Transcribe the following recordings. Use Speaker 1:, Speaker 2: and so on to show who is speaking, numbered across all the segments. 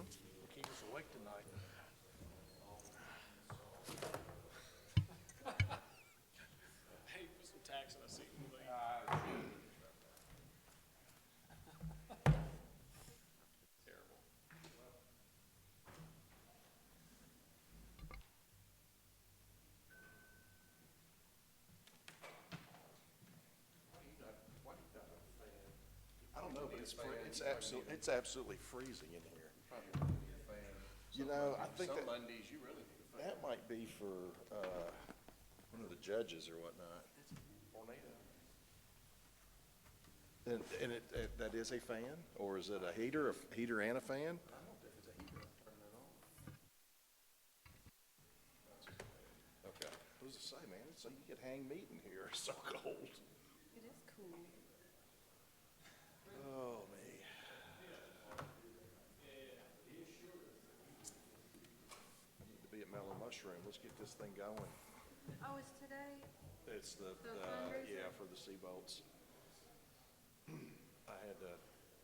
Speaker 1: Keep us awake tonight. Hey, put some tax in a seat and leave. Terrible.
Speaker 2: I don't know, but it's absolutely freezing in here.
Speaker 1: Probably need a fan.
Speaker 2: You know, I think
Speaker 1: Some
Speaker 2: that
Speaker 1: Mondays you really need a fan.
Speaker 2: that might be for one of the judges or whatnot.
Speaker 1: Tornado.
Speaker 2: And that is a fan, or is it a heater and a fan?
Speaker 1: I don't know if it's a heater. Turn it on.
Speaker 2: Okay. What does it say, man? So you could hang meat in here. It's so cold.
Speaker 3: It is cool.
Speaker 2: Oh, me. I need to be at Mellow Mushroom. Let's get this thing going.
Speaker 3: Oh, it's today?
Speaker 2: It's the
Speaker 3: fundraiser?
Speaker 2: yeah, for the Seabolts. I had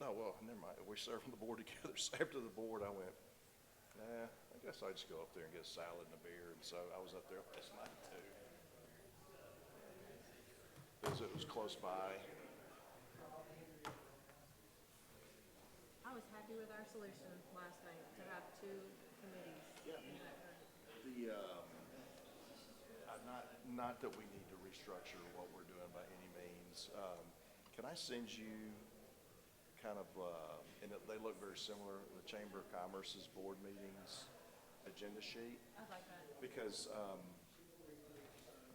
Speaker 2: oh, well, never mind. We served on the board together. So after the board, I went, nah, I guess I'll just go up there and get a salad and a beer. And so I was up there last night too. It was close by.
Speaker 3: I was happy with our solution last night to have two committees.
Speaker 2: Yeah. The, not that we need to restructure what we're doing by any means. Can I send you kind of, they look very similar, the Chamber of Commerce's board meetings agenda sheet?
Speaker 3: I'd like that.
Speaker 2: Because, I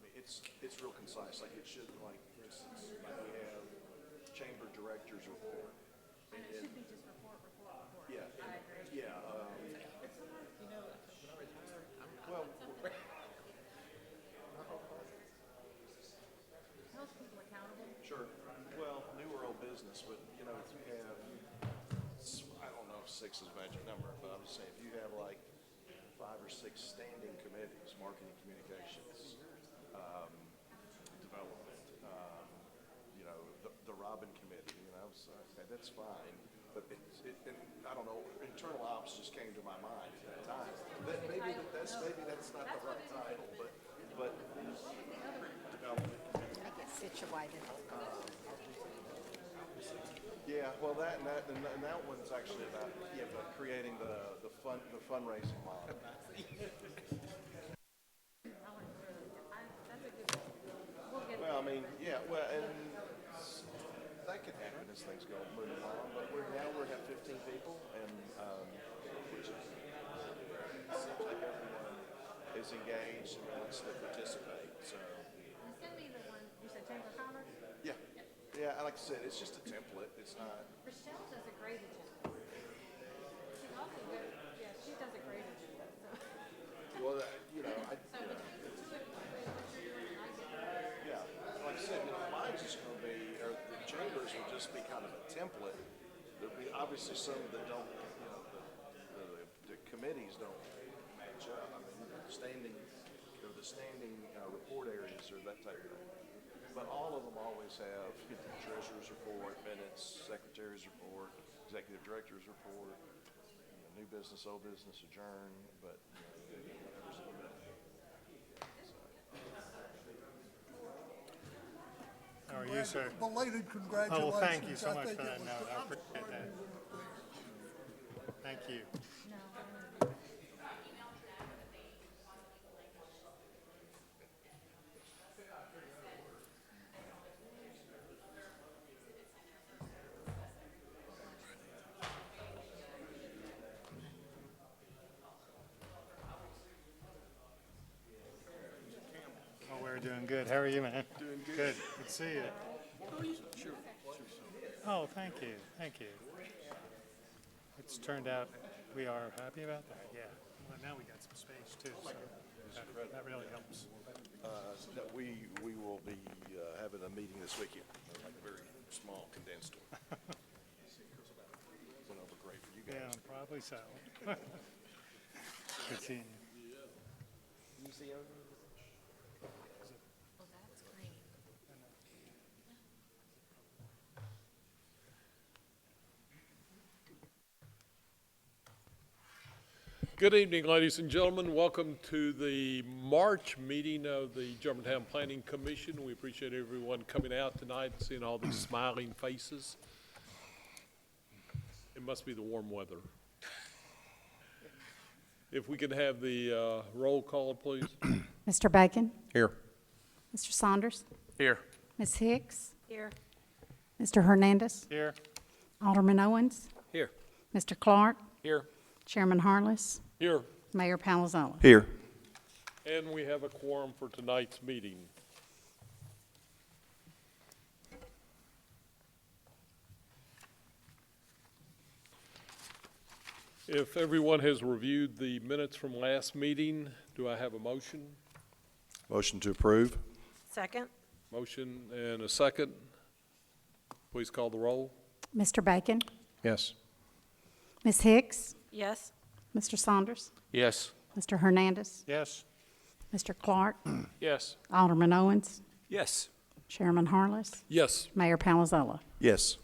Speaker 2: mean, it's real concise, like it should, like, for instance, like we have Chamber Directors Report.
Speaker 3: And it should be just report.
Speaker 2: Yeah,
Speaker 3: I agree.
Speaker 2: yeah,
Speaker 3: It's sometimes, you know,
Speaker 2: well,
Speaker 3: holds people accountable.
Speaker 2: sure. Well, new or old business, but you know, if you have, I don't know if 6 is a magic number, but I'm just saying, if you have like 5 or 6 standing committees, marketing, communications, development, you know, the Robin Committee, you know, so, okay, that's fine. But and I don't know, internal ops just came to my mind at that time. Maybe that's not the right title, but development.
Speaker 4: I get situated.
Speaker 2: Yeah, well, that one's actually about creating the fundraising model.
Speaker 3: That's a good, we'll get
Speaker 2: Well, I mean, yeah, well, and that could happen as things go moving along. But we have 15 people, and which is, it seems like everyone is engaged and wants to participate. So.
Speaker 3: send me the one, you said Chamber of Commerce?
Speaker 2: Yeah, yeah. Like I said, it's just a template. It's not.
Speaker 3: Rochelle does a great agenda. She also does, yeah, she does a great agenda, so.
Speaker 2: Well, you know,
Speaker 3: So between the two of you, what you're doing, I get it.
Speaker 2: yeah. Like I said, you know, mine's just going to be, or the chambers will just be kind of a template. There'll be obviously some that don't, you know, the committees don't match up. I mean, the standing report areas or that type of thing. But all of them always have treasurer's report, minutes, secretary's report, executive director's report, new business, old business, adjourn, but whatever's in the middle.
Speaker 5: How are you, sir?
Speaker 6: Belated
Speaker 5: Oh,
Speaker 6: congratulations.
Speaker 5: well, thank you so
Speaker 6: I
Speaker 5: much
Speaker 6: think
Speaker 5: for
Speaker 6: it
Speaker 5: that
Speaker 6: was-
Speaker 5: note. I appreciate that. Thank you. Oh, we're doing good. How are you, man?
Speaker 2: Doing good.
Speaker 5: Good. Good to see you.
Speaker 2: Sure.
Speaker 5: Oh, thank you. Thank you. It's turned out we are happy about that. Yeah. Well, now we got some space too, so that really helps.
Speaker 2: That we will be having a meeting this weekend, like a very small, condensed one. Went over great for you
Speaker 5: Yeah,
Speaker 2: guys.
Speaker 5: probably so. Good seeing you.
Speaker 3: Oh, that's great.
Speaker 1: Good evening, ladies and gentlemen. Welcome to the March meeting of the Germantown Planning Commission. We appreciate everyone coming out tonight and seeing all these smiling faces. It must be the warm weather. If we could have the roll call, please.
Speaker 4: Mr. Bacon?
Speaker 2: Here.
Speaker 4: Mr. Saunders?
Speaker 1: Here.
Speaker 4: Ms. Hicks?
Speaker 3: Here.
Speaker 4: Mr. Hernandez?
Speaker 5: Here.
Speaker 4: Alderman Owens?
Speaker 1: Here.
Speaker 4: Mr. Clark?
Speaker 1: Here.
Speaker 4: Chairman Harless?
Speaker 1: Here.
Speaker 4: Mayor Palazola?
Speaker 2: Here.
Speaker 1: And we have a quorum for tonight's meeting. If everyone has reviewed the minutes from last meeting, do I have a motion?
Speaker 2: Motion to approve?
Speaker 3: Second.
Speaker 1: Motion and a second. Please call the roll.
Speaker 4: Mr. Bacon?
Speaker 2: Yes.
Speaker 4: Ms. Hicks?
Speaker 3: Yes.
Speaker 4: Mr. Saunders?
Speaker 1: Yes.
Speaker 4: Mr. Hernandez?
Speaker 5: Yes.
Speaker 4: Mr. Clark?
Speaker 1: Yes.
Speaker 4: Alderman Owens?
Speaker 1: Yes.
Speaker 4: Chairman Harless?
Speaker 1: Yes.
Speaker 4: Mayor Palazola?
Speaker 2: Yes.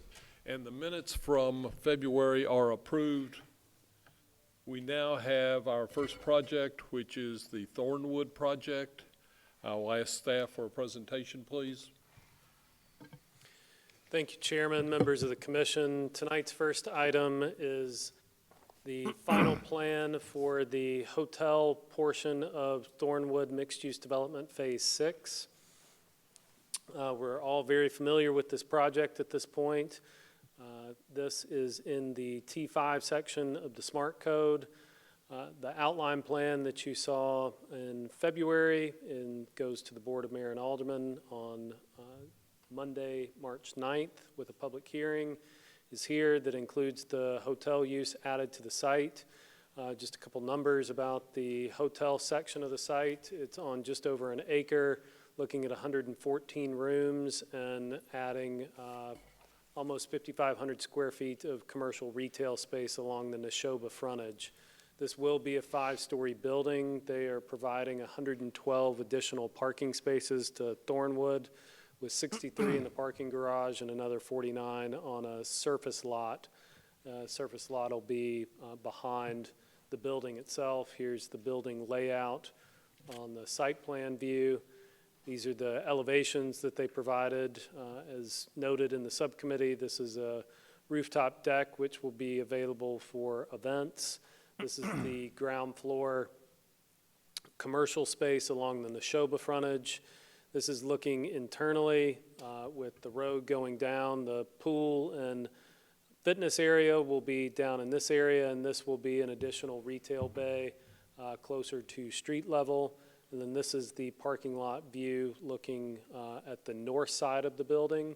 Speaker 1: And the minutes from February are approved. We now have our first project, which is the Thornwood project. I'll ask staff for a presentation, please.
Speaker 6: Thank you, Chairman, members of the commission. Tonight's first item is the final plan for the hotel portion of Thornwood Mixed-Use Development Phase 6. We're all very familiar with this project at this point. This is in the T5 section of the SMART Code. The outline plan that you saw in February and goes to the Board of Mayor and Aldermen on Monday, March 9th with a public hearing is here that includes the hotel use added to the site. Just a couple numbers about the hotel section of the site. It's on just over an acre, looking at 114 rooms and adding almost 5,500 square feet of commercial retail space along the Neshoba frontage. This will be a 5-story building. They are providing 112 additional parking spaces to Thornwood, with 63 in the parking garage and another 49 on a surface lot. Surface lot will be behind the building itself. Here's the building layout on the site plan view. These are the elevations that they provided. As noted in the subcommittee, this is a rooftop deck which will be available for events. This is the ground floor commercial space along the Neshoba frontage. This is looking internally with the road going down. The pool and fitness area will be down in this area, and this will be an additional retail bay closer to street level. And then this is the parking lot view looking at the north side of the building,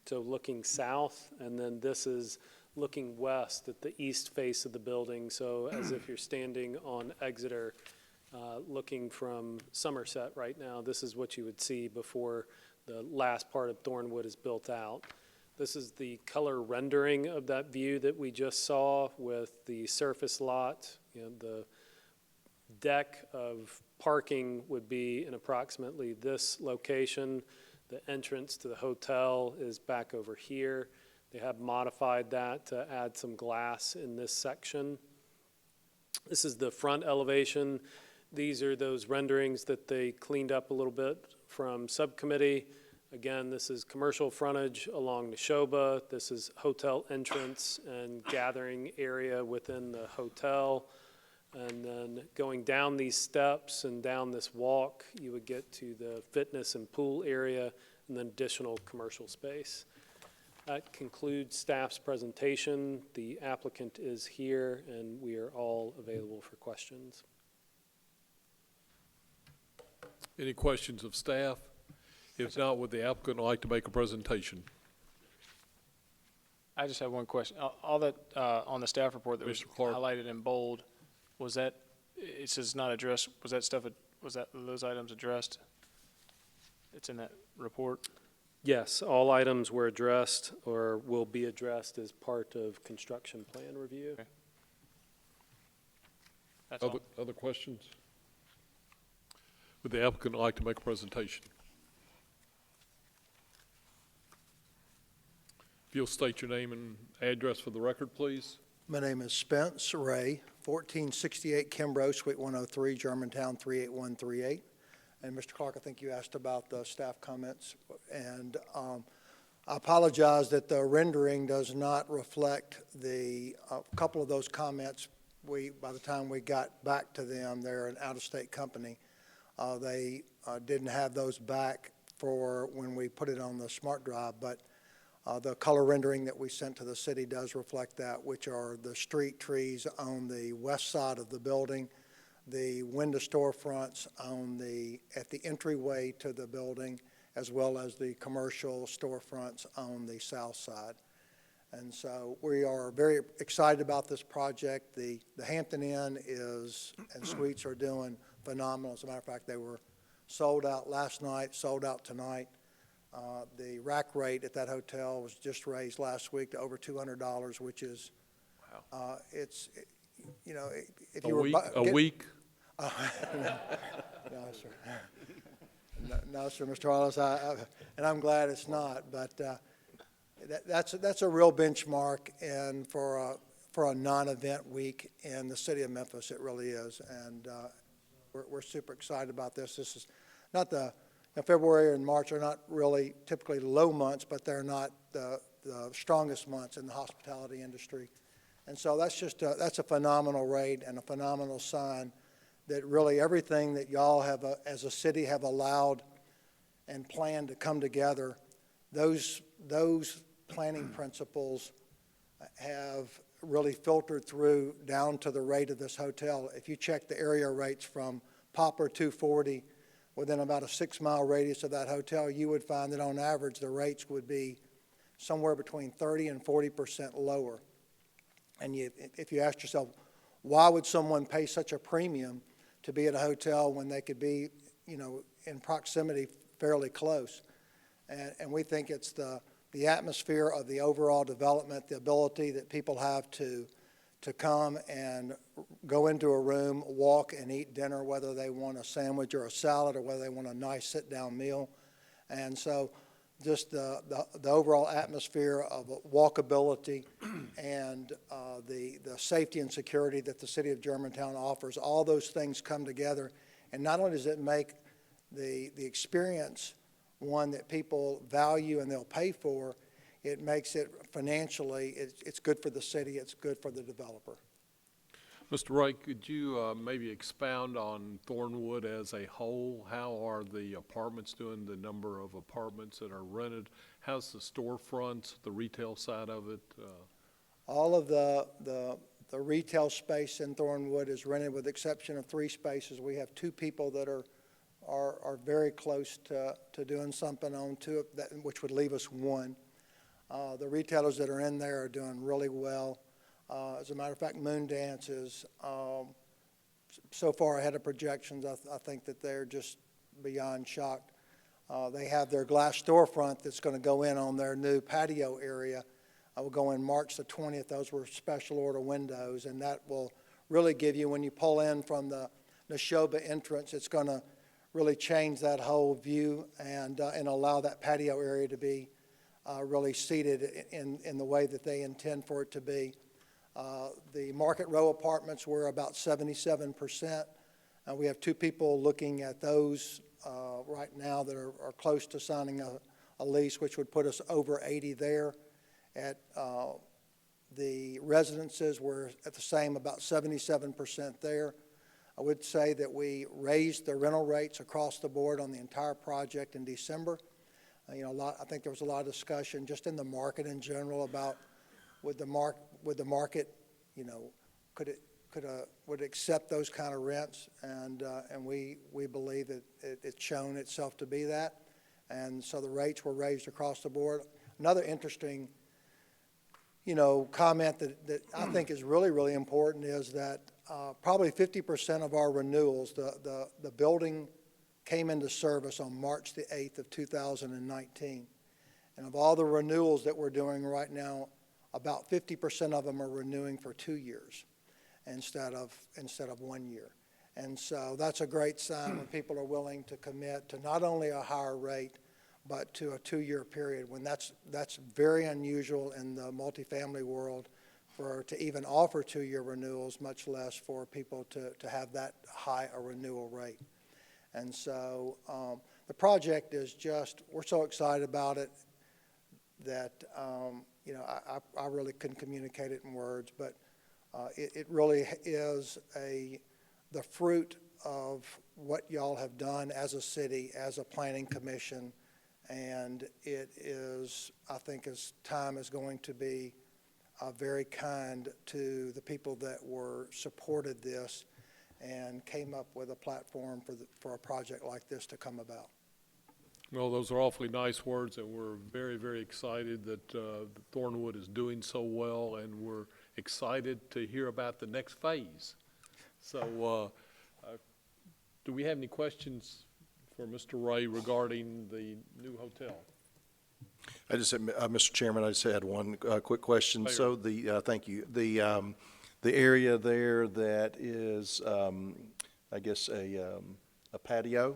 Speaker 6: so looking south. And then this is looking west at the east face of the building, so as if you're standing on Exeter, looking from Somerset right now. This is what you would see before the last part of Thornwood is built out. This is the color rendering of that view that we just saw with the surface lot. You know, the deck of parking would be in approximately this location. The entrance to the hotel is back over here. They have modified that to add some glass in this section. This is the front elevation. These are those renderings that they cleaned up a little bit from subcommittee. Again, this is commercial frontage along Neshoba. This is hotel entrance and gathering area within the hotel. And then going down these steps and down this walk, you would get to the fitness and pool area and then additional commercial space. That concludes staff's presentation. The applicant is here and we are all available for questions.
Speaker 1: Any questions of staff? If not, would the applicant like to make a presentation?
Speaker 7: I just have one question. All that on the staff report that was
Speaker 1: Mr. Clark.
Speaker 7: highlighted in bold, was that, it says not addressed, was that stuff, was that, those items addressed? It's in that report?
Speaker 6: Yes, all items were addressed or will be addressed as part of construction plan review.
Speaker 7: Okay. That's all.
Speaker 1: Other questions? Would the applicant like to make a presentation? If you'll state your name and address for the record, please.
Speaker 8: My name is Spence Ray. 1468 Kimbrough, Suite 103, Germantown 38138. And Mr. Clark, I think you asked about the staff comments. And I apologize that the rendering does not reflect a couple of those comments. By the time we got back to them, they're an out-of-state company. They didn't have those back for when we put it on the smart drive, but the color rendering that we sent to the city does reflect that, which are the street trees on the west side of the building, the window storefronts at the entryway to the building, as well as the commercial storefronts on the south side. And so we are very excited about this project. The Hampton Inn and suites are doing phenomenal. As a matter of fact, they were sold out last night, sold out tonight. The rack rate at that hotel was just raised last week to over $200, which is, if you were
Speaker 1: A week?
Speaker 8: No, sir. No, sir, Mr. Wallace, and I'm glad it's not, but that's a real benchmark, and for a non-event week in the city of Memphis, it really is, and we're super excited about this. This is not February and March are not really typically low months, but they're not the strongest months in the hospitality industry, and so that's a phenomenal rate and a phenomenal sign that really everything that y'all have as a city have allowed and planned to come together, those planning principles have really filtered through down to the rate of this hotel. If you check the area rates from Poplar 240 within about a 6-mile radius of that hotel, you would find that on average the rates would be somewhere between 30 and 40% lower. And if you ask yourself, why would someone pay such a premium to be at a hotel when they could be, in proximity fairly close? And we think it's the atmosphere of the overall development, the ability that people have to come and go into a room, walk and eat dinner, whether they want a sandwich or a salad or whether they want a nice sit-down meal. And so just the overall atmosphere of walkability and the safety and security that the city of Germantown offers, all those things come together. And not only does it make the experience one that people value and they'll pay for, it makes it financially, it's good for the city, it's good for the developer.
Speaker 1: Mr. Wright, could you maybe expound on Thornwood as a whole? How are the apartments doing, the number of apartments that are rented? How's the storefronts, the retail side of it?
Speaker 8: All of the retail space in Thornwood is rented with the exception of 3 spaces. We have 2 people that are very close to doing something on 2, which would leave us 1. The retailers that are in there are doing really well. As a matter of fact, Moon Dance is so far ahead of projections. I think that they're just beyond shocked. They have their glass storefront that's going to go in on their new patio area. Will go in March the 20th. Those were special order windows, and that will really give you, when you pull in from the Neshoba entrance, it's going to really change that whole view and allow that patio area to be really seated in the way that they intend for it to be. The Market Row apartments were about 77%. We have 2 people looking at those right now that are close to signing a lease, which would put us over 80 there. At the residences, we're at the same, about 77% there. I would say that we raised the rental rates across the board on the entire project in December. I think there was a lot of discussion just in the market in general about would the market, would it accept those kind of rents, and we believe that it's shown itself to be that, and so the rates were raised across the board. Another interesting, comment that I think is really, really important is that probably 50% of our renewals, the building came into service on March the 8th of 2019. And of all the renewals that we're doing right now, about 50% of them are renewing for 2 years instead of 1 year. And so that's a great sign when people are willing to commit to not only a higher rate, but to a 2-year period, when that's very unusual in the multifamily world to even offer 2-year renewals, much less for people to have that high a renewal rate. And so the project is just, we're so excited about it that, you know, I really couldn't communicate it in words, but it really is the fruit of what y'all have done as a city, as a planning commission, and it is, I think, as time is going to be very kind to the people that supported this and came up with a platform for a project like this to come about.
Speaker 1: Well, those are awfully nice words, and we're very, very excited that Thornwood is doing so well, and we're excited to hear about the next phase. So do we have any questions for Mr. Ray regarding the new hotel?
Speaker 2: I just said, Mr. Chairman, I just had one quick question.
Speaker 1: Mayor.
Speaker 2: So thank you. The area there that is, I guess, a patio,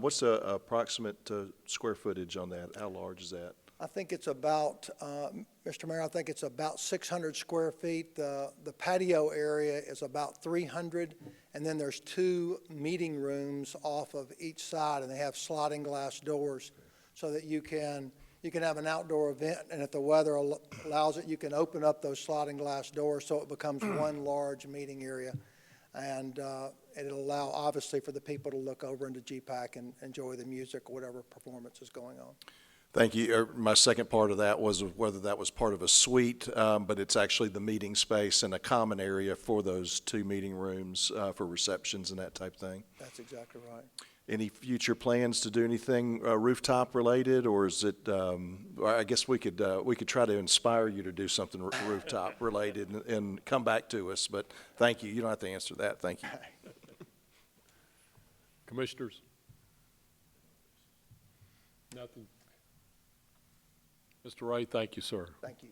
Speaker 2: what's the approximate square footage on that? How large is that?
Speaker 8: I think it's about, Mr. Mayor, I think it's about 600 square feet. The patio area is about 300, and then there's 2 meeting rooms off of each side, and they have sliding glass doors so that you can have an outdoor event, and if the weather allows it, you can open up those sliding glass doors so it becomes one large meeting area. And it'll allow, obviously, for the people to look over into GPAC and enjoy the music or whatever performance is going on.
Speaker 2: Thank you. My second part of that was whether that was part of a suite, but it's actually the meeting space and a common area for those 2 meeting rooms for receptions and that type of thing.
Speaker 8: That's exactly right.
Speaker 2: Any future plans to do anything rooftop related, or is it? I guess we could try to inspire you to do something rooftop related and come back to us. But thank you. You don't have to answer that. Thank you.
Speaker 1: Commissioners? Nothing? Mr. Ray, thank you, sir.
Speaker 8: Thank you.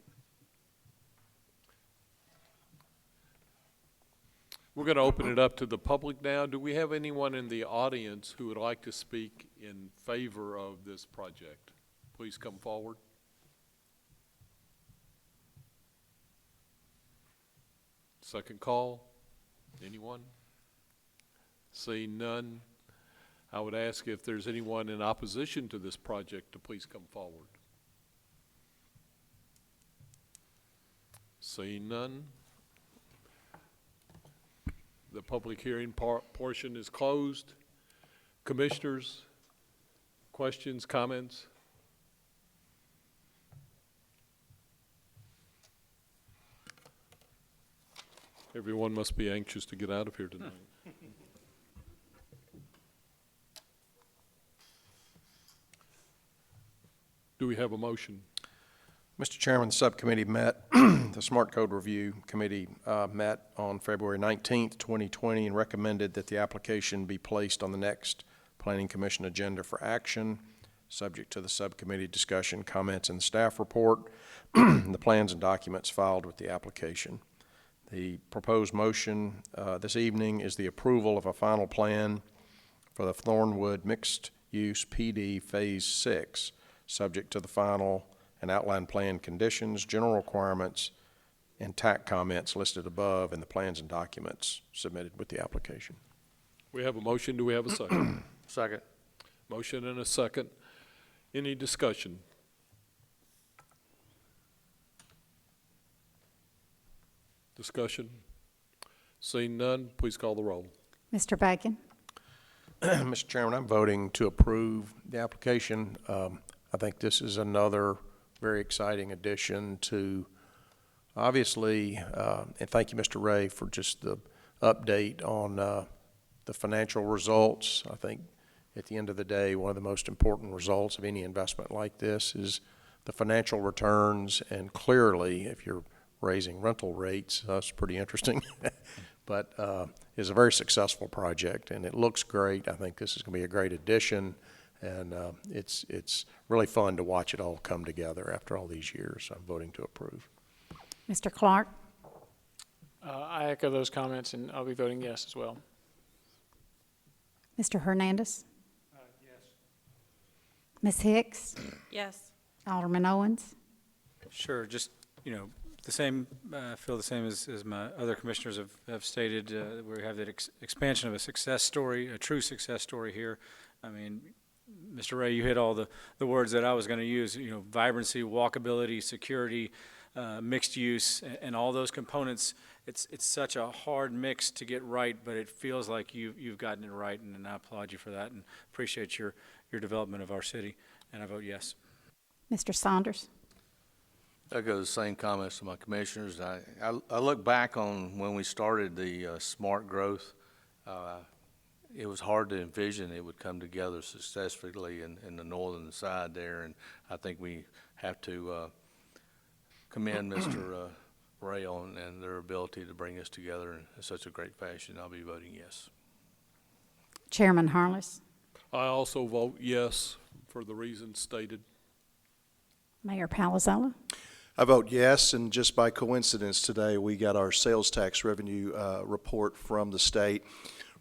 Speaker 1: We're going to open it up to the public now. Do we have anyone in the audience who would like to speak in favor of this project? Please come forward. Second call. Anyone? Seeing none, I would ask if there's anyone in opposition to this project to please come forward. Seeing none, the public hearing portion is closed. Commissioners, questions, comments? Everyone must be anxious to get out of here tonight. Do we have a motion?
Speaker 9: Mr. Chairman, the subcommittee met, the Smart Code Review Committee met on February 19th, 2020, and recommended that the application be placed on the next Planning Commission agenda for action, subject to the subcommittee discussion, comments, and the staff report, and the plans and documents filed with the application. The proposed motion this evening is the approval of a final plan for the Thornwood Mixed-Use PD Phase 6, subject to the final and outline plan conditions, general requirements, and TAC comments listed above in the plans and documents submitted with the application.
Speaker 1: We have a motion. Do we have a second?
Speaker 7: Second.
Speaker 1: Motion and a second. Any discussion? Discussion? Seeing none, please call the roll.
Speaker 4: Mr. Bacon?
Speaker 9: Mr. Chairman, I'm voting to approve the application. I think this is another very exciting addition to, obviously, and thank you, Mr. Ray, for just the update on the financial results. I think at the end of the day, one of the most important results of any investment like this is the financial returns, and clearly, if you're raising rental rates, that's pretty interesting. But it's a very successful project, and it looks great. I think this is going to be a great addition. And it's really fun to watch it all come together after all these years. I'm voting to approve.
Speaker 4: Mr. Clark?
Speaker 7: I echo those comments, and I'll be voting yes as well.
Speaker 4: Mr. Hernandez?
Speaker 5: Yes.
Speaker 4: Ms. Hicks?
Speaker 3: Yes.
Speaker 4: Alderman Owens?
Speaker 10: Sure, just, the same, feel the same as my other commissioners have stated. We have that expansion of a success story, a true success story here. I mean, Mr. Ray, you hit all the words that I was going to use, you know, vibrancy, walkability, security, mixed use, and all those components. It's such a hard mix to get right, but it feels like you've gotten it right, and I applaud you for that and appreciate your development of our city, and I vote yes.
Speaker 4: Mr. Saunders?
Speaker 11: Echo the same comments to my commissioners. I look back on when we started the smart growth. It was hard to envision it would come together successfully in the northern side there, and I think we have to commend Mr. Ray on and their ability to bring us together in such a great fashion. I'll be voting yes.
Speaker 4: Chairman Harless?
Speaker 1: I also vote yes for the reasons stated.
Speaker 4: Mayor Palazzolo?
Speaker 2: I vote yes, and just by coincidence today, we got our sales tax revenue report from the state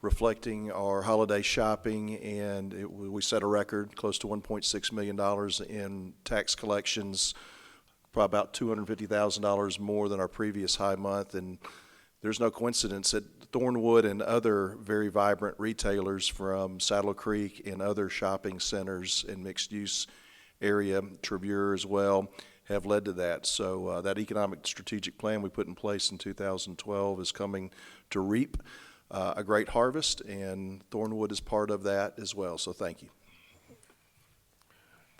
Speaker 2: reflecting our holiday shopping, and we set a record close to $1.6 million in tax collections, probably about $250,000 more than our previous high month. And there's no coincidence that Thornwood and other very vibrant retailers from Saddle Creek and other shopping centers and mixed-use area, Trevure as well, have led to that. So that economic strategic plan we put in place in 2012 is coming to reap a great harvest, and Thornwood is part of that as well. So thank you.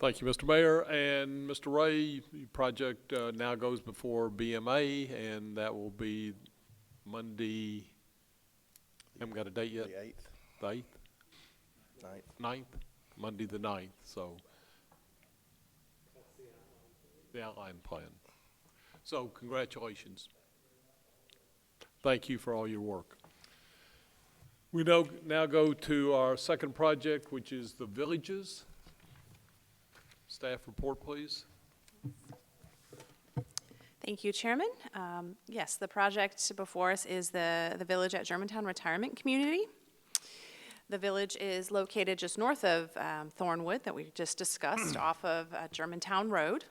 Speaker 1: Thank you, Mr. Mayor. And Mr. Ray, the project now goes before BMA, and that will be Monday. Haven't got a date yet?
Speaker 2: The 8th.
Speaker 1: The 8th? 9th? Monday the 9th, so. The outline plan. So congratulations. Thank you for all your work. We now go to our second project, which is the villages. Staff report, please.
Speaker 12: Thank you, Chairman. Yes, the project before us is the Village at Germantown Retirement Community. The village is located just north of Thornwood that we just discussed off of Germantown Road.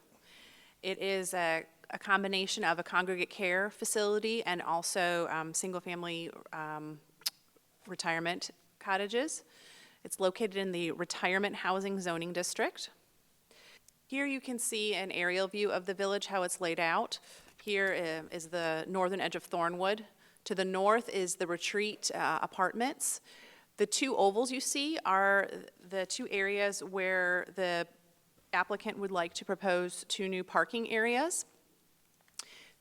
Speaker 12: It is a combination of a congregate care facility and also single-family retirement cottages. It's located in the Retirement Housing Zoning District. Here you can see an aerial view of the village, how it's laid out. Here is the northern edge of Thornwood. To the north is the Retreat Apartments. The two ovals you see are the two areas where the applicant would like to propose two new parking areas.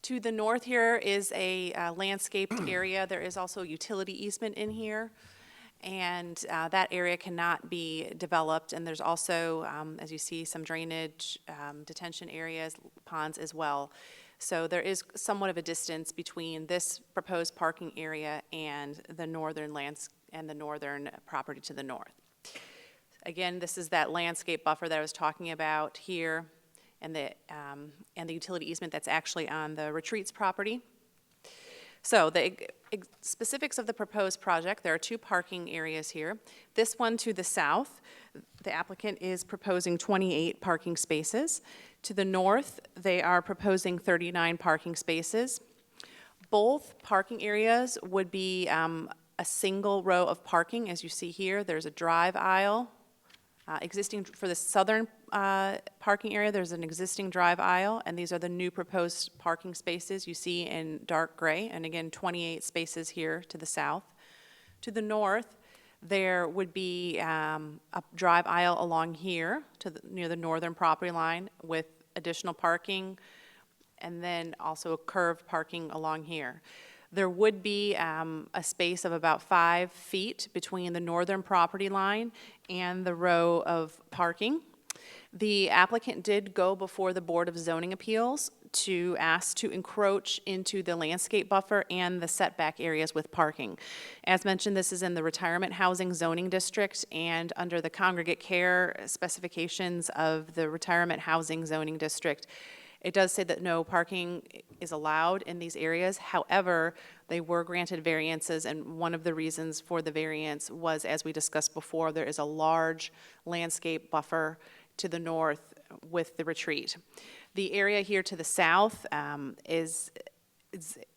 Speaker 12: To the north here is a landscaped area. There is also a utility easement in here, and that area cannot be developed. And there's also, as you see, some drainage, detention areas, ponds as well. So there is somewhat of a distance between this proposed parking area and the northern property to the north. Again, this is that landscape buffer that I was talking about here, and the utility easement that's actually on the Retreats property. So the specifics of the proposed project, there are two parking areas here. This one to the south, the applicant is proposing 28 parking spaces. To the north, they are proposing 39 parking spaces. Both parking areas would be a single row of parking. As you see here, there's a drive aisle. Existing for the southern parking area, there's an existing drive aisle, and these are the new proposed parking spaces you see in dark gray, and again, 28 spaces here to the south. To the north, there would be a drive aisle along here near the northern property line with additional parking, and then also a curved parking along here. There would be a space of about 5 feet between the northern property line and the row of parking. The applicant did go before the Board of Zoning Appeals to ask to encroach into the landscape buffer and the setback areas with parking. As mentioned, this is in the Retirement Housing Zoning District, and under the congregate care specifications of the Retirement Housing Zoning District, it does say that no parking is allowed in these areas. However, they were granted variances, and one of the reasons for the variance was, as we discussed before, there is a large landscape buffer to the north with the retreat. The area here to the south has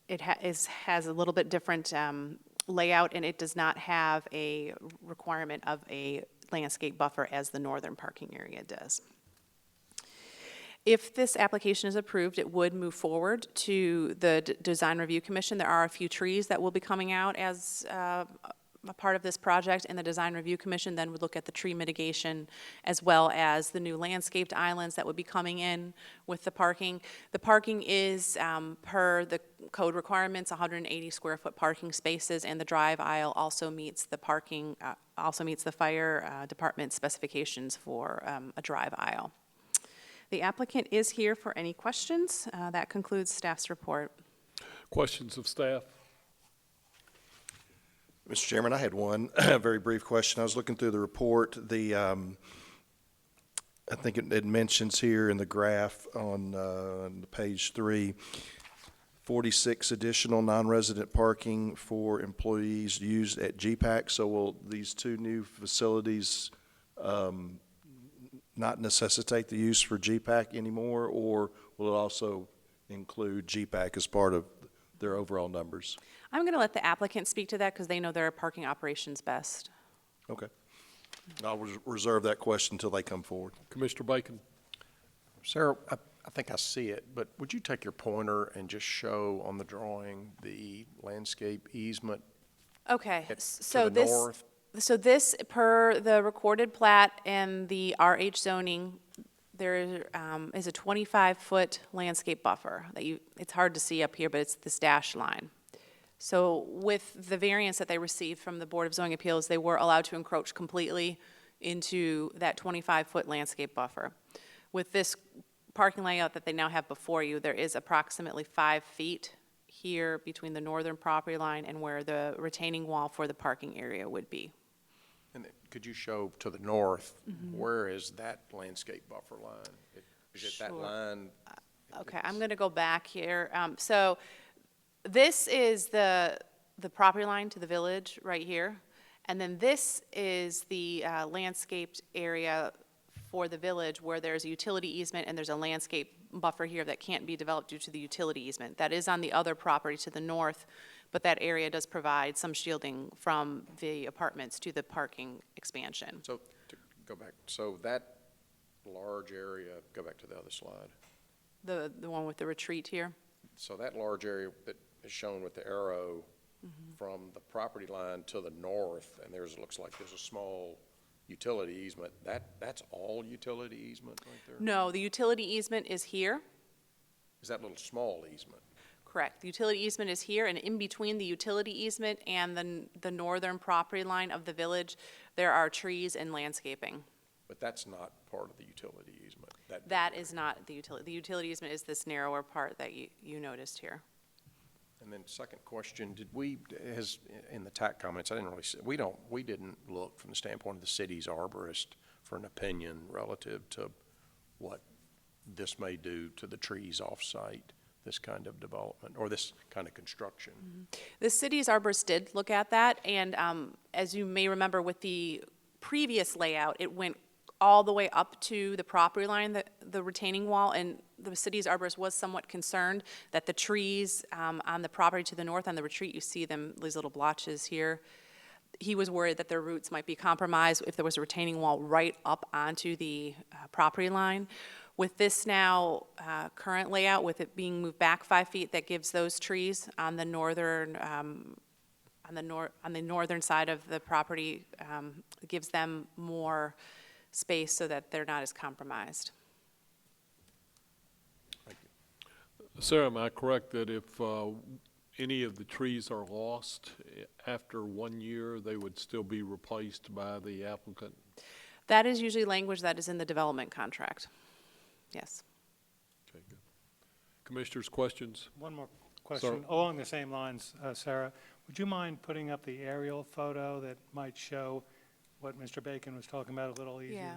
Speaker 12: a little bit different layout, and it does not have a requirement of a landscape buffer as the northern parking area does. If this application is approved, it would move forward to the Design Review Commission. There are a few trees that will be coming out as a part of this project, and the Design Review Commission then would look at the tree mitigation as well as the new landscaped islands that would be coming in with the parking. The parking is, per the code requirements, 180 square foot parking spaces, and the drive aisle also meets the parking, also meets the fire department specifications for a drive aisle. The applicant is here for any questions. That concludes staff's report.
Speaker 1: Questions of staff?
Speaker 2: Mr. Chairman, I had one very brief question. I was looking through the report. I think it mentions here in the graph on page 3, 46 additional non-resident parking for employees used at GPAC. So will these two new facilities not necessitate the use for GPAC anymore, or will it also include GPAC as part of their overall numbers?
Speaker 12: I'm going to let the applicant speak to that because they know their parking operations best.
Speaker 2: Okay. I'll reserve that question until they come forward.
Speaker 1: Commissioner Bacon?
Speaker 9: Sarah, I think I see it, but would you take your pointer and just show on the drawing the landscape easement
Speaker 12: Okay,
Speaker 9: to
Speaker 12: so
Speaker 9: the
Speaker 12: this,
Speaker 9: north?
Speaker 12: so this, per the recorded plat and the RH zoning, there is a 25-foot landscape buffer that it's hard to see up here, but it's this dashed line. So with the variance that they received from the Board of Zoning Appeals, they were allowed to encroach completely into that 25-foot landscape buffer. With this parking layout that they now have before you, there is approximately 5 feet here between the northern property line and where the retaining wall for the parking area would be.
Speaker 9: And then could you show to the north, where is that landscape buffer line? Is it that
Speaker 12: Sure.
Speaker 9: line?
Speaker 12: Okay, I'm going to go back here. So this is the property line to the village right here. And then this is the landscaped area for the village where there's a utility easement and there's a landscape buffer here that can't be developed due to the utility easement. That is on the other property to the north, but that area does provide some shielding from the apartments to the parking expansion.
Speaker 9: So to go back, so that large area, go back to the other slide.
Speaker 12: The one with the retreat here?
Speaker 9: So that large area that is shown with the arrow from the property line to the north, and looks like there's a small utility easement, that's all utility easement right there?
Speaker 12: No, the utility easement is here.
Speaker 9: Is that little small easement?
Speaker 12: Correct. The utility easement is here, and in between the utility easement and the northern property line of the village, there are trees and landscaping.
Speaker 9: But that's not part of the utility easement?
Speaker 12: That is not the utility. The utility easement is this narrower part that you noticed here.
Speaker 9: And then second question, in the TAC comments, I didn't really see, we didn't look from the standpoint of the city's arborist for an opinion relative to what this may do to the trees off-site, this kind of development, or this kind of construction.
Speaker 12: The city's arborist did look at that, and as you may remember with the previous layout, it went all the way up to the property line, the retaining wall, and the city's arborist was somewhat concerned that the trees on the property to the north on the retreat, you see them, these little blotches here, he was worried that their roots might be compromised if there was a retaining wall right up onto the property line. With this now current layout, with it being moved back 5 feet, that gives those trees on the northern northern side of the property, gives them more space so that they're not as compromised.
Speaker 1: Sarah, am I correct that if any of the trees are lost after 1 year, they would still be replaced by the applicant?
Speaker 12: That is usually language that is in the development contract. Yes.
Speaker 1: Okay, good. Commissioners, questions?
Speaker 5: One more question, along the same lines, Sarah. Would you mind putting up the aerial photo that might show what Mr. Bacon was talking about a little easier?
Speaker 12: Yeah.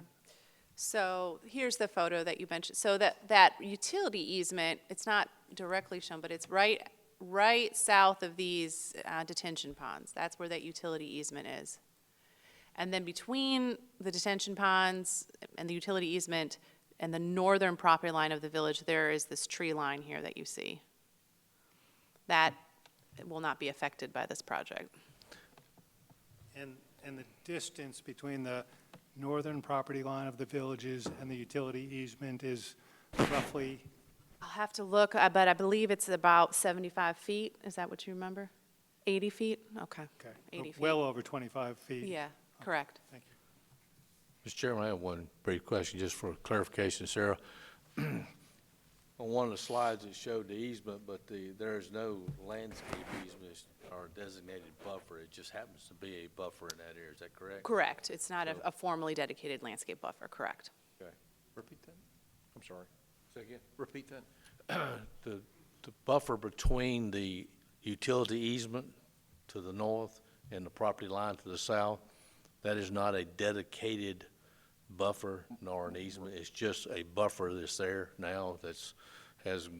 Speaker 12: So here's the photo that you mentioned. So that utility easement, it's not directly shown, but it's right south of these detention ponds. That's where that utility easement is. And then between the detention ponds and the utility easement, and the northern property line of the village, there is this tree line here that you see. That will not be affected by this project.
Speaker 5: And the distance between the northern property line of the villages and the utility easement is roughly,
Speaker 12: I'll have to look, but I believe it's about 75 feet. Is that what you remember? 80 feet? Okay.
Speaker 5: okay,
Speaker 12: 80 feet.
Speaker 5: well over 25 feet.
Speaker 12: Yeah, correct.
Speaker 5: Thank you.
Speaker 11: Mr. Chairman, I have one brief question, just for clarification, Sarah. On one of the slides, it showed the easement, but there is no landscape easement or designated buffer. It just happens to be a buffer in that area. Is that correct?
Speaker 12: Correct. It's not a formally dedicated landscape buffer, correct.
Speaker 11: Okay.
Speaker 9: Repeat that? I'm sorry.
Speaker 11: Say again?
Speaker 9: Repeat that?
Speaker 11: The buffer between the utility easement to the north and the property line to the south, that is not a dedicated buffer nor an easement. It's just a buffer that's there now has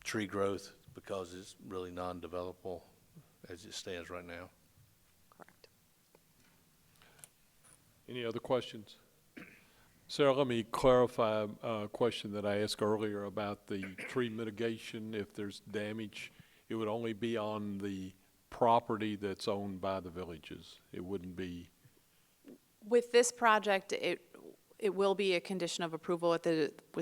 Speaker 11: tree growth because it's really non-developable as it stands right now.
Speaker 12: Correct.
Speaker 1: Any other questions? Sarah, let me clarify a question that I asked earlier about the tree mitigation. If there's damage, it would only be on the property that's owned by the villages. It wouldn't be.
Speaker 12: With this project, it will be a condition of approval with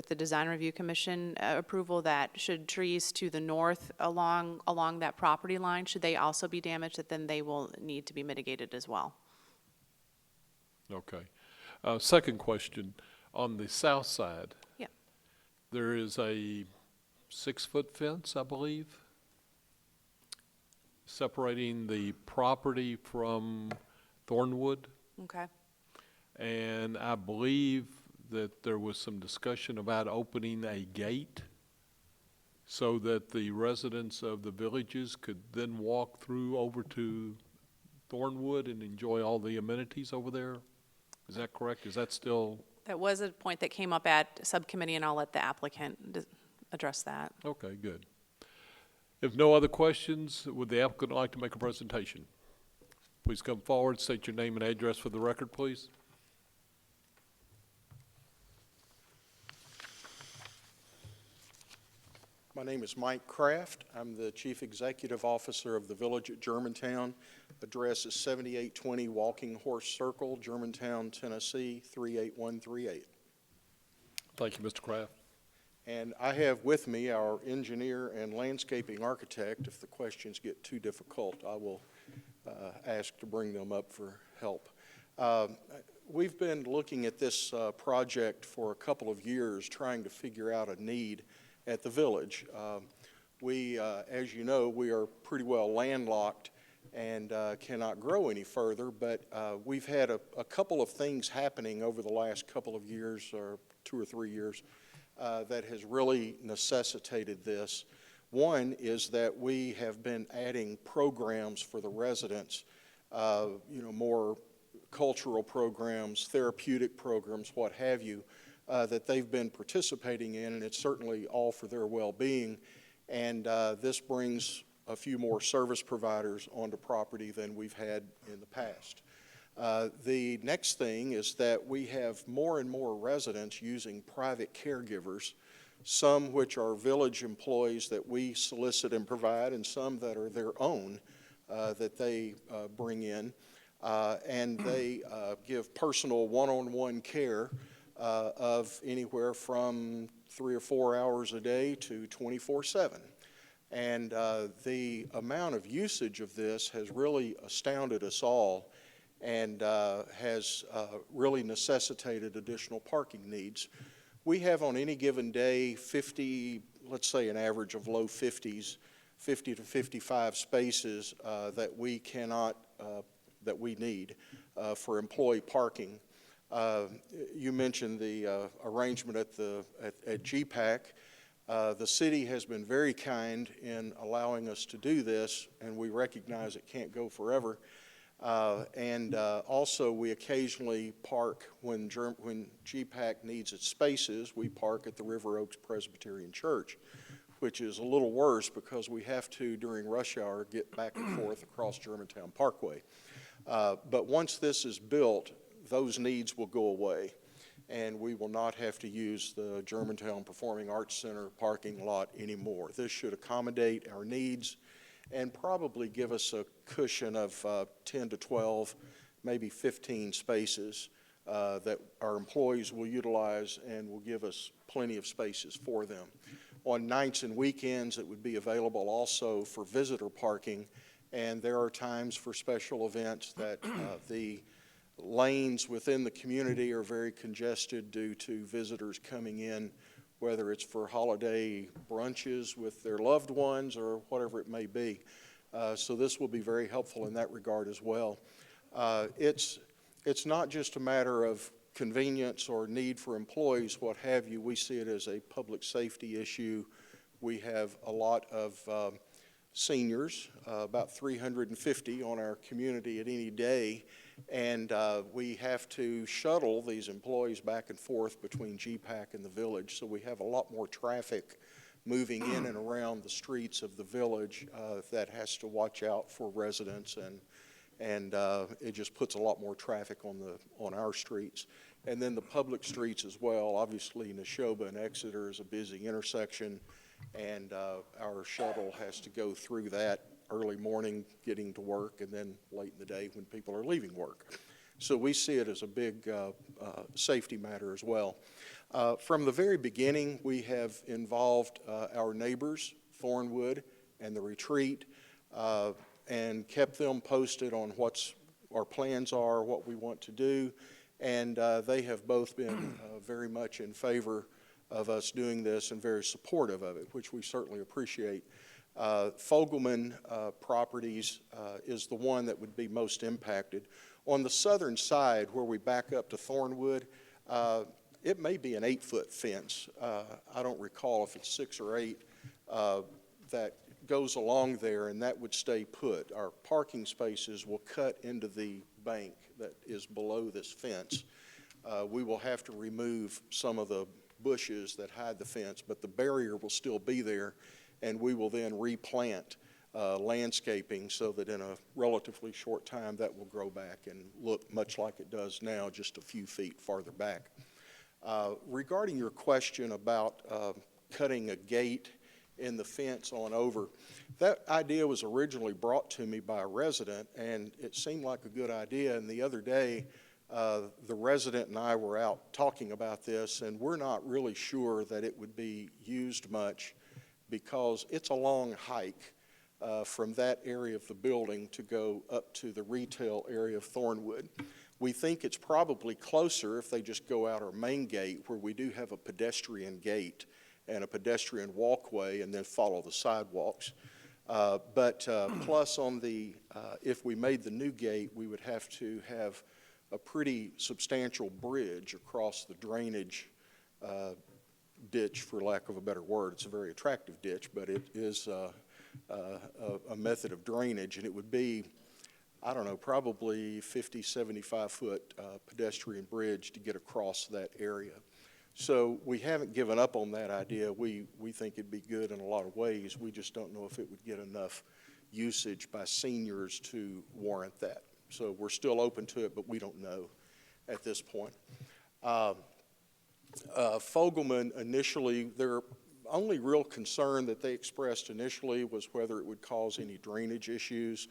Speaker 12: the Design Review Commission approval that should trees to the north along that property line, should they also be damaged, that then they will need to be mitigated as well.
Speaker 1: Okay. Second question, on the south side.
Speaker 12: Yeah.
Speaker 1: There is a 6-foot fence, I believe, separating the property from Thornwood.
Speaker 12: Okay.
Speaker 1: And I believe that there was some discussion about opening a gate so that the residents of the villages could then walk through over to Thornwood and enjoy all the amenities over there. Is that correct? Is that still?
Speaker 12: That was a point that came up at subcommittee, and I'll let the applicant address that.
Speaker 1: Okay, good. If no other questions, would the applicant like to make a presentation? Please come forward, state your name and address for the record, please.
Speaker 13: My name is Mike Kraft. I'm the Chief Executive Officer of the Village at Germantown. Address is 7820 Walking Horse Circle, Germantown, Tennessee, 38138.
Speaker 1: Thank you, Mr. Kraft.
Speaker 13: And I have with me our engineer and landscaping architect. If the questions get too difficult, I will ask to bring them up for help. We've been looking at this project for a couple of years, trying to figure out a need at the village. As you know, we are pretty well landlocked and cannot grow any further, but we've had a couple of things happening over the last couple of years, or 2 or 3 years, that has really necessitated this. One is that we have been adding programs for the residents, more cultural programs, therapeutic programs, what have you, that they've been participating in, and it's certainly all for their well-being. And this brings a few more service providers onto property than we've had in the past. The next thing is that we have more and more residents using private caregivers, some which are village employees that we solicit and provide, and some that are their own that they bring in. And they give personal one-on-one care of anywhere from 3 or 4 hours a day to 24/7. And the amount of usage of this has really astounded us all and has really necessitated additional parking needs. We have on any given day 50, let's say an average of low 50s, 50 to 55 spaces that we cannot, that we need for employee parking. You mentioned the arrangement at GPAC. The city has been very kind in allowing us to do this, and we recognize it can't go forever. Also, we occasionally park when GPAC needs its spaces. We park at the River Oaks Presbyterian Church, which is a little worse because we have to, during rush hour, get back and forth across Germantown Parkway. But once this is built, those needs will go away. and we will not have to use the Germantown Performing Arts Center parking lot anymore. This should accommodate our needs and probably give us a cushion of 10 to 12, maybe 15 spaces that our employees will utilize and will give us plenty of spaces for them. On nights and weekends, it would be available also for visitor parking, and there are times for special events that the lanes within the community are very congested due to visitors coming in, whether it's for holiday brunches with their loved ones or whatever it may be. So this will be very helpful in that regard as well. It's not just a matter of convenience or need for employees, what have you. We see it as a public safety issue. We have a lot of seniors, about 350 on our community at any day, and we have to shuttle these employees back and forth between GPAC and the village, so we have a lot more traffic moving in and around the streets of the village that has to watch out for residents, and it just puts a lot more traffic on our streets. And then the public streets as well. Obviously, Neshoba and Exeter is a busy intersection, and our shuttle has to go through that early morning getting to work and then late in the day when people are leaving work. So we see it as a big safety matter as well. From the very beginning, we have involved our neighbors, Thornwood and the Retreat, and kept them posted on what our plans are, what we want to do, and they have both been very much in favor of us doing this and very supportive of it, which we certainly appreciate. Fogelman Properties is the one that would be most impacted. On the southern side, where we back up to Thornwood, it may be an 8-foot fence. I don't recall if it's 6 or 8 that goes along there, and that would stay put. Our parking spaces will cut into the bank that is below this fence. We will have to remove some of the bushes that hide the fence, but the barrier will still be there, and we will then replant landscaping so that in a relatively short time that will grow back and look much like it does now, just a few feet farther back. Regarding your question about cutting a gate in the fence on over, that idea was originally brought to me by a resident, and it seemed like a good idea. And the other day, the resident and I were out talking about this, and we're not really sure that it would be used much because it's a long hike from that area of the building to go up to the retail area of Thornwood. We think it's probably closer if they just go out our main gate, where we do have a pedestrian gate and a pedestrian walkway, and then follow the sidewalks. Plus on the, if we made the new gate, we would have to have a pretty substantial bridge across the drainage ditch, for lack of a better word. It's a very attractive ditch, but it is a method of drainage, and it would be, I don't know, probably 50, 75-foot pedestrian bridge to get across that area. So we haven't given up on that idea. We think it'd be good in a lot of ways. We just don't know if it would get enough usage by seniors to warrant that. So we're still open to it, but we don't know at this point. Fogelman initially, their only real concern that they expressed initially was whether it would cause any drainage issues.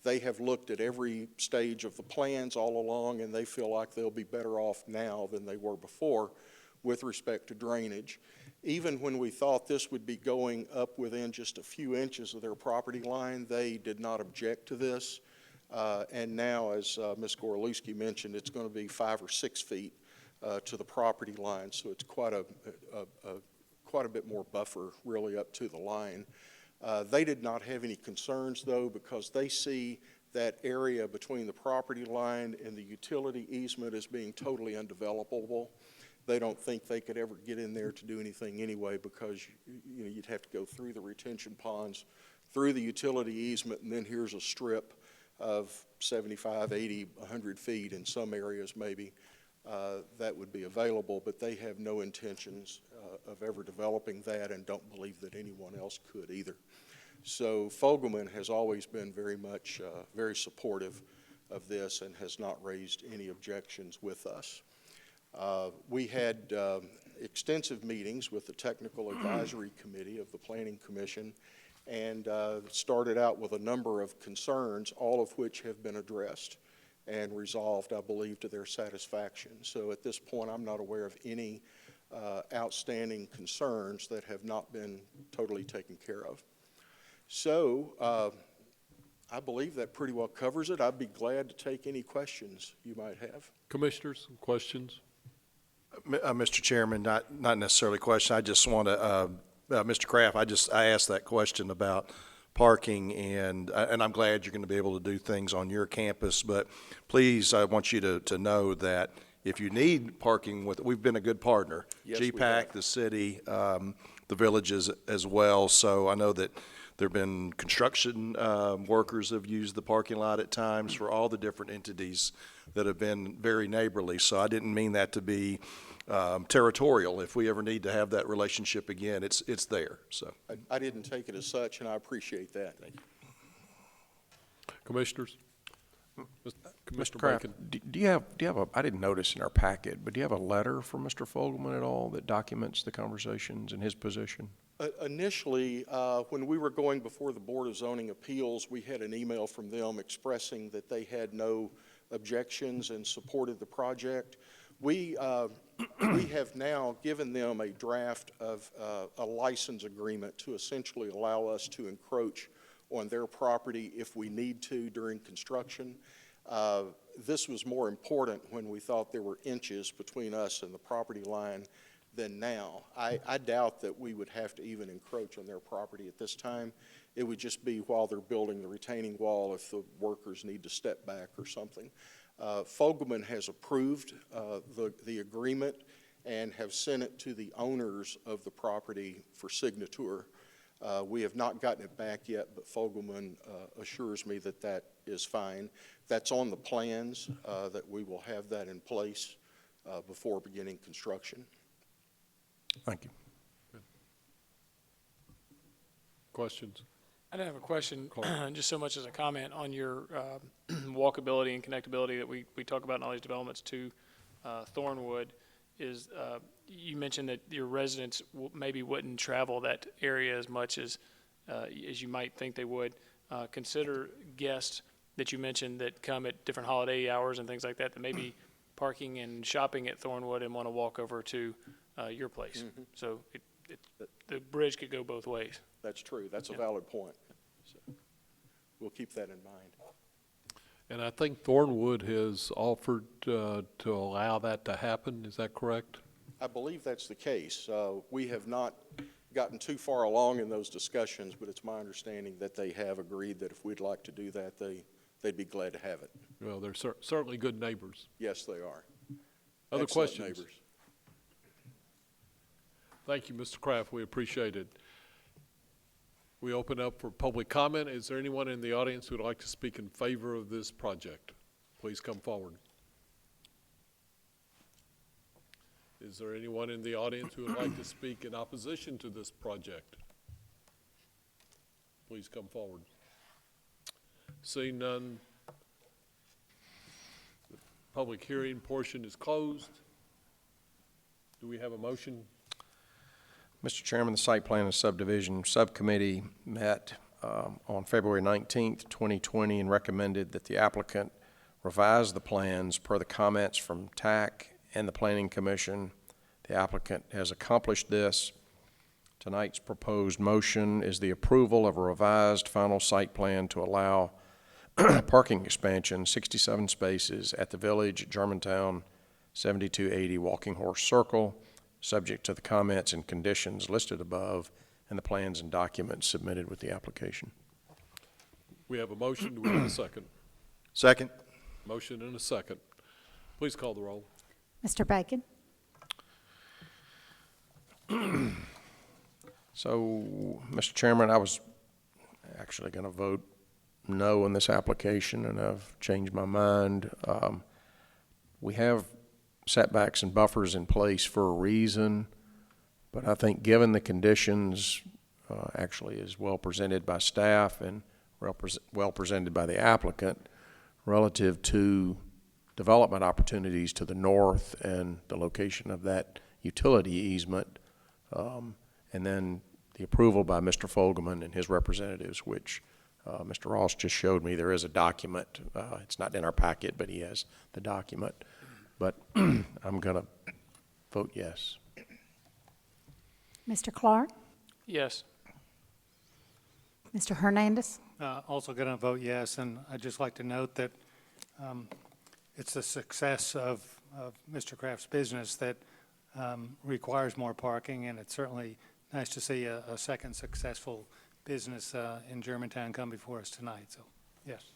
Speaker 13: They have looked at every stage of the plans all along, and they feel like they'll be better off now than they were before with respect to drainage. Even when we thought this would be going up within just a few inches of their property line, they did not object to this. And now, as Ms. Gorlewski mentioned, it's going to be 5 or 6 feet to the property line, so it's quite a bit more buffer really up to the line. They did not have any concerns, though, because they see that area between the property line and the utility easement as being totally undevelopable. They don't think they could ever get in there to do anything anyway, because you'd have to go through the retention ponds, through the utility easement, and then here's a strip of 75, 80, 100 feet in some areas maybe that would be available, but they have no intentions of ever developing that and don't believe that anyone else could either. So Fogelman has always been very much very supportive of this and has not raised any objections with us. We had extensive meetings with the Technical Advisory Committee of the Planning Commission, and started out with a number of concerns, all of which have been addressed and resolved, I believe, to their satisfaction. So at this point, I'm not aware of any outstanding concerns that have not been totally taken care of. So I believe that pretty well covers it. I'd be glad to take any questions you might have.
Speaker 1: Commissioners, questions?
Speaker 9: Mr. Chairman, not necessarily a question. I just want to, Mr. Kraft, I asked that question about parking, and I'm glad you're going to be able to do things on your campus, but please, I want you to know that if you need parking, we've been a good partner.
Speaker 13: Yes, we
Speaker 9: GPAC,
Speaker 13: have.
Speaker 9: the city, the villages as well, so I know that there've been construction workers have used the parking lot at times for all the different entities that have been very neighborly, so I didn't mean that to be territorial. If we ever need to have that relationship again, it's there, so.
Speaker 13: I didn't take it as such, and I appreciate that. Thank you.
Speaker 1: Commissioners?
Speaker 9: Mr.
Speaker 1: Commissioner
Speaker 9: Kraft,
Speaker 1: Bacon?
Speaker 9: do you have a, I didn't notice in our packet, but do you have a letter from Mr. Fogelman at all that documents the conversations and his position?
Speaker 13: Initially, when we were going before the Board of Zoning Appeals, we had an email from them expressing that they had no objections and supported the project. We have now given them a draft of a license agreement to essentially allow us to encroach on their property if we need to during construction. This was more important when we thought there were inches between us and the property line than now. I doubt that we would have to even encroach on their property at this time. It would just be while they're building the retaining wall if the workers need to step back or something. Fogelman has approved the agreement and have sent it to the owners of the property for signature. We have not gotten it back yet, but Fogelman assures me that that is fine. That's on the plans, that we will have that in place before beginning construction.
Speaker 9: Thank you.
Speaker 1: Questions?
Speaker 7: I didn't have a question, just so much as a comment on your walkability and connectability that we talk about in all these developments to Thornwood. Is you mentioned that your residents maybe wouldn't travel that area as much as you might think they would. Consider guests that you mentioned that come at different holiday hours and things like that, that may be parking and shopping at Thornwood and want to walk over to your place.
Speaker 13: Mm-hmm.
Speaker 7: So the bridge could go both ways.
Speaker 13: That's true. That's a valid point. So we'll keep that in mind.
Speaker 1: And I think Thornwood has offered to allow that to happen. Is that correct?
Speaker 13: I believe that's the case. We have not gotten too far along in those discussions, but it's my understanding that they have agreed that if we'd like to do that, they'd be glad to have it.
Speaker 1: Well, they're certainly good neighbors.
Speaker 13: Yes, they are.
Speaker 1: Other
Speaker 13: Excellent
Speaker 1: questions?
Speaker 13: neighbors.
Speaker 1: Thank you, Mr. Kraft. We appreciate it. We open up for public comment. Is there anyone in the audience who would like to speak in favor of this project? Please come forward. Is there anyone in the audience who would like to speak in opposition to this project? Please come forward. Seeing none, the public hearing portion is closed. Do we have a motion?
Speaker 9: Mr. Chairman, the Site Plan and Subdivision Subcommittee met on February 19th, 2020, and recommended that the applicant revise the plans per the comments from TAC and the Planning Commission. The applicant has accomplished this. Tonight's proposed motion is the approval of a revised final site plan to allow parking expansion, 67 spaces at the Village, Germantown, 7280 Walking Horse Circle, subject to the comments and conditions listed above and the plans and documents submitted with the application.
Speaker 1: We have a motion. Do we have a second?
Speaker 9: Second.
Speaker 1: Motion and a second. Please call the roll.
Speaker 4: Mr. Bacon?
Speaker 9: So, Mr. Chairman, I was actually going to vote no on this application, and I've changed my mind. We have setbacks and buffers in place for a reason, but I think given the conditions, actually is well presented by staff and well presented by the applicant relative to development opportunities to the north and the location of that utility easement, and then the approval by Mr. Fogelman and his representatives, which Mr. Ross just showed me. There is a document. It's not in our packet, but he has the document. But I'm going to vote yes.
Speaker 4: Mr. Clark?
Speaker 7: Yes.
Speaker 4: Mr. Hernandez?
Speaker 5: Also going to vote yes, and I'd just like to note that it's the success of Mr. Kraft's business that requires more parking, and it's certainly nice to see a second successful business in Germantown come before us tonight. So, yes,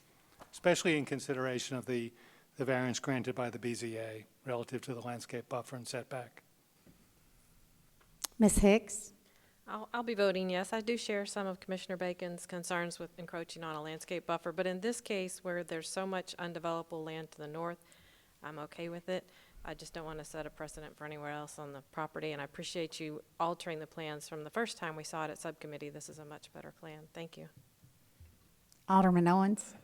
Speaker 5: especially in consideration of the variance granted by the BZA relative to the landscape buffer and setback.
Speaker 4: Ms. Hicks?
Speaker 3: I'll be voting yes. I do share some of Commissioner Bacon's concerns with encroaching on a landscape buffer, but in this case, where there's so much undevelopable land to the north, I'm okay with it. I just don't want to set a precedent for anywhere else on the property, and I appreciate you altering the plans from the first time we saw it at subcommittee. This is a much better plan. Thank you.
Speaker 4: Alderman Owens?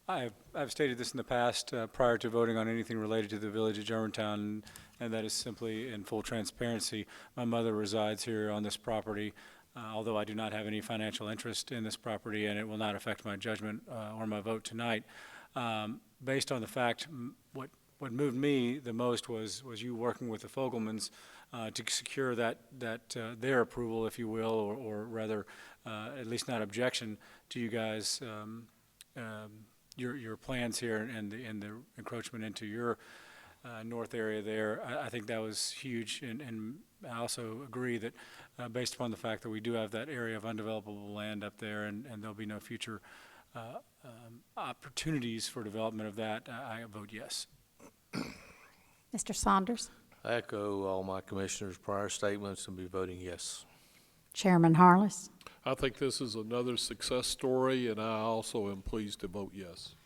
Speaker 10: I've stated this in the past prior to voting on anything related to the village of Germantown, and that is simply in full transparency. My mother resides here on this property, although I do not have any financial interest in this property, and it will not affect my judgment or my vote tonight. Based on the fact, what moved me the most was you working with the Fogelmans to secure that their approval, if you will, or rather, at least not objection to you guys. Your plans here and the encroachment into your north area there, I think that was huge, and I also agree that based upon the fact that we do have that area of undevelopable land up there, and there'll be no future opportunities for development of that, I vote yes.
Speaker 4: Mr. Saunders?
Speaker 11: I echo all my commissioners' prior statements and be voting yes.
Speaker 4: Chairman Harless?
Speaker 1: I think this is another success story, and I also am pleased to vote yes.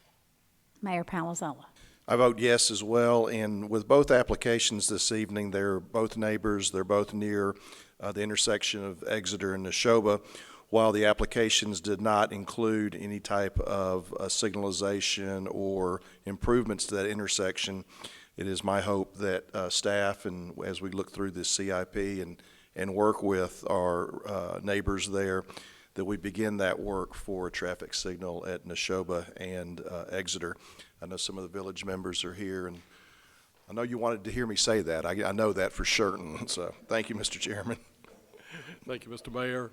Speaker 4: Mayor Palazzolo?
Speaker 2: I vote yes as well, and with both applications this evening, they're both neighbors, they're both near the intersection of Exeter and Neshoba. While the applications did not include any type of signalization or improvements to that intersection, it is my hope that staff, and as we look through this CIP and work with our neighbors there, that we begin that work for a traffic signal at Neshoba and Exeter. I know some of the village members are here, and I know you wanted to hear me say that. I know that for certain, so thank you, Mr. Chairman.
Speaker 1: Thank you, Mr. Mayor.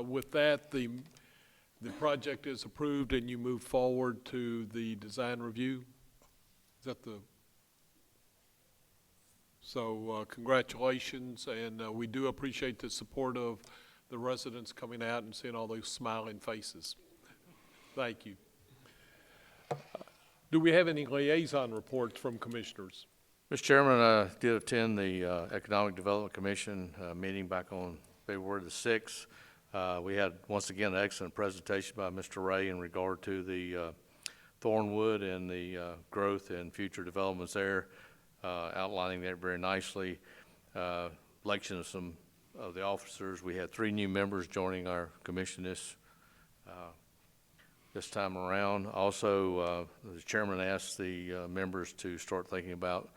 Speaker 1: With that, the project is approved, and you move forward to the design review. Is that the? So congratulations, and we do appreciate the support of the residents coming out and seeing all those smiling faces. Thank you. Do we have any liaison reports from commissioners?
Speaker 11: Mr. Chairman, I did attend the Economic Development Commission meeting back on February the 6th. We had, once again, an excellent presentation by Mr. Ray in regard to the Thornwood and the growth and future developments there, outlining that very nicely. Election of some of the officers. We had 3 new members joining our commission this time around. Also, the chairman asked the members to start thinking about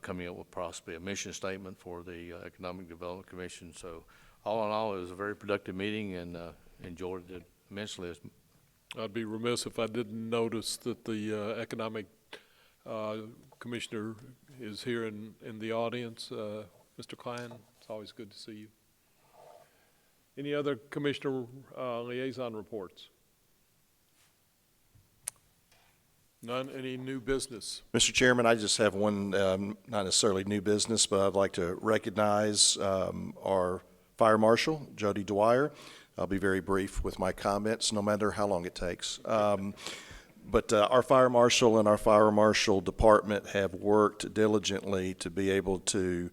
Speaker 11: coming up with possibly a mission statement for the Economic Development Commission. So all in all, it was a very productive meeting, and enjoyed it immensely.
Speaker 1: I'd be remiss if I didn't notice that the Economic Commissioner is here in the audience. Mr. Klein, it's always good to see you. Any other commissioner liaison reports? None. Any new business?
Speaker 2: Mr. Chairman, I just have one, not necessarily new business, but I'd like to recognize our Fire Marshal, Jody Dwyer. I'll be very brief with my comments, no matter how long it takes. But our Fire Marshal and our Fire Marshal Department have worked diligently to be able to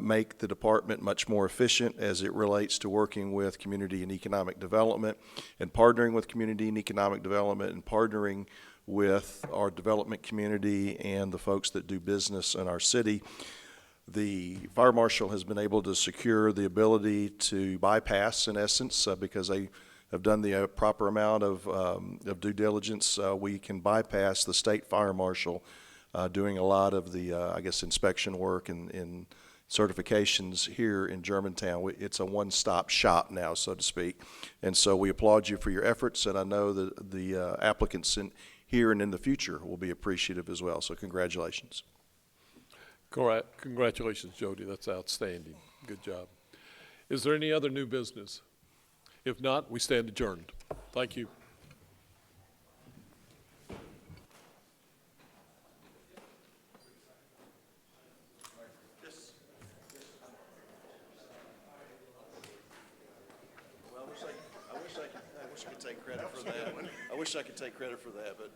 Speaker 2: make the department much more efficient as it relates to working with community and economic development, and partnering with community and economic development, and partnering with our development community and the folks that do business in our city. The Fire Marshal has been able to secure the ability to bypass, in essence, because they have done the proper amount of due diligence, we can bypass the state fire marshal doing a lot of the, I guess, inspection work and certifications here in Germantown. It's a one-stop shop now, so to speak. And so we applaud you for your efforts, and I know that the applicants here and in the future will be appreciative as well. So congratulations.
Speaker 1: Congratulations, Jody. That's outstanding. Good job. Is there any other new business? If not, we stand adjourned. Thank you.
Speaker 2: I wish I could take credit for that one. I wish I could take credit for that, but